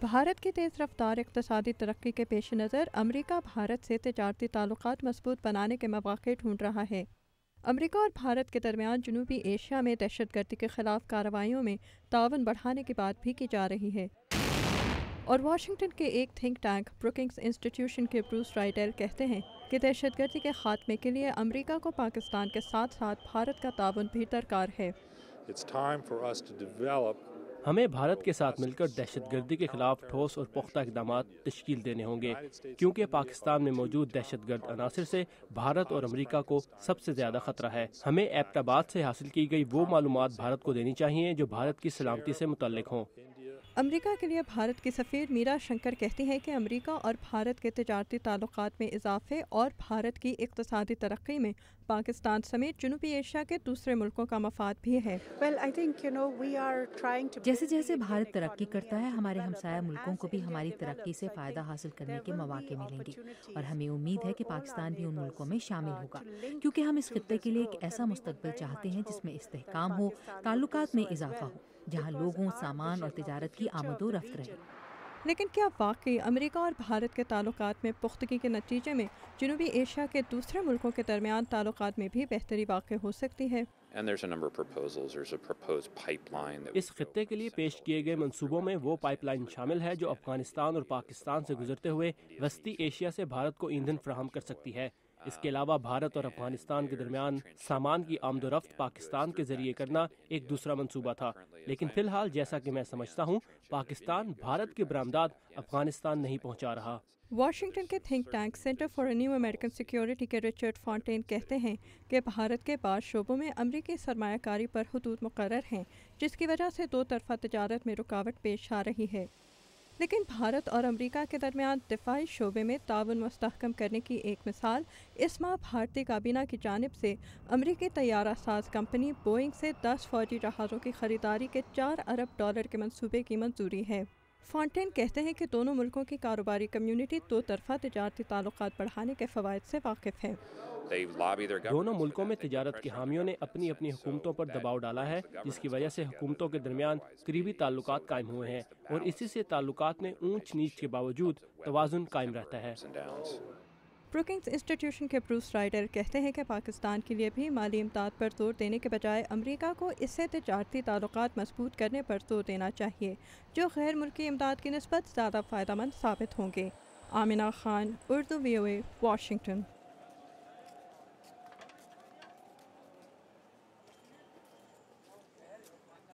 بھارت کی تیز رفتار اقتصادی ترقی کے پیش نظر امریکہ بھارت سے تجارتی تعلقات مضبوط بنانے کے مواقع ڈھونڈ رہا ہے۔ امریکہ اور بھارت کے درمیان جنوبی ایشیا میں دہشت گردی کے خلاف کارروائیوں میں تعاون بڑھانے کی بات بھی کی جا رہی ہے۔ اور واشنگٹن کے ایک تھنک ٹینک بروکنگز انسٹی ٹیوشن کے بروس رائڈل کہتے ہیں کہ دہشت گردی کے خاتمے کے لیے امریکہ کو پاکستان کے ساتھ ساتھ بھارت کا تعاون بھی درکار ہے۔ ہمیں بھارت کے ساتھ مل کر دہشت گردی کے خلاف ٹھوس اور پختہ اقدامات تشکیل دینے ہوں گے، کیونکہ پاکستان میں موجود دہشت گرد عناصر سے بھارت اور امریکہ کو سب سے زیادہ خطرہ ہے۔ ہمیں ایبٹ آباد سے حاصل کی گئی وہ معلومات بھارت کو دینی چاہیے جو بھارت کی سلامتی سے متعلق ہوں۔ امریکہ کے لیے بھارت کی سفیر میرا شنکر کہتی ہیں کہ امریکہ اور بھارت کے تجارتی تعلقات میں اضافے اور بھارت کی اقتصادی ترقی میں پاکستان سمیت جنوبی ایشیا کے دوسرے ملکوں کا مفاد بھی ہے۔ جیسے جیسے بھارت ترقی کرتا ہے، ہمارے ہمسایہ ملکوں کو بھی ہماری ترقی سے فائدہ حاصل کرنے کے مواقع ملیں گے، اور ہمیں امید ہے کہ پاکستان بھی ان ملکوں میں شامل ہوگا، کیونکہ ہم اس خطے کے لیے ایک ایسا مستقبل چاہتے ہیں جس میں استحکام ہو، تعلقات میں اضافہ ہو، جہاں لوگوں، سامان اور تجارت کی آمد و رفت رہے۔ لیکن کیا واقعی امریکہ اور بھارت کے تعلقات میں پختگی کے نتیجے میں جنوبی ایشیا کے دوسرے ملکوں کے درمیان تعلقات میں بھی بہتری واقع ہو سکتی ہے؟ اس خطے کے لیے پیش کیے گئے منصوبوں میں وہ پائپ لائن شامل ہے جو افغانستان اور پاکستان سے گزرتے ہوئے وسطی ایشیا سے بھارت کو ایندھن فراہم کر سکتی ہے۔ اس کے علاوہ بھارت اور افغانستان کے درمیان سامان کی آمد و رفت پاکستان کے ذریعے کرنا ایک دوسرا منصوبہ تھا، لیکن فی الحال جیسا کہ میں سمجھتا ہوں پاکستان بھارت کے برآمدات افغانستان نہیں پہنچا رہا۔ واشنگٹن کے think tank centre for a new American security کے رچرڈ فونٹین کہتے ہیں کہ بھارت کے بعض شعبوں میں امریکی سرمایہ کاری پر حدود مقرر ہیں، جس کی وجہ سے دو طرفہ تجارت میں رکاوٹ پیش آ رہی ہے۔ لیکن بھارت اور امریکہ کے درمیان دفاعی شعبے میں تعاون مستحکم کرنے کی ایک مثال اس ماہ بھارتی کابینہ کی جانب سے امریکی طیارہ ساز کمپنی بوئنگ سے 10 فوجی جہازوں کی خریداری کے $4 ارب کے منصوبے کی منظوری ہے۔ فونٹین کہتے ہیں کہ دونوں ملکوں کی کاروباری کمیونٹی دو طرفہ تجارتی تعلقات بڑھانے کے فوائد سے واقف ہے۔ دونوں ملکوں میں تجارت کے حامیوں نے اپنی اپنی حکومتوں پر دباؤ ڈالا ہے، جس کی وجہ سے حکومتوں کے درمیان قریبی تعلقات قائم ہوئے ہیں، اور اسی سے تعلقات میں اونچ نیچ کے باوجود توازن قائم رہتا ہے۔ بروکنگز انسٹی ٹیوشن کے بروس رائڈل کہتے ہیں کہ پاکستان کے لیے بھی مالی امداد پر زور دینے کے بجائے امریکہ کو اس سے تجارتی تعلقات مضبوط کرنے پر زور دینا چاہیے، جو غیر ملکی امداد کی نسبت زیادہ فائدہ مند ثابت ہوں گے۔ Amna Khan, Urdu VOA، Washington.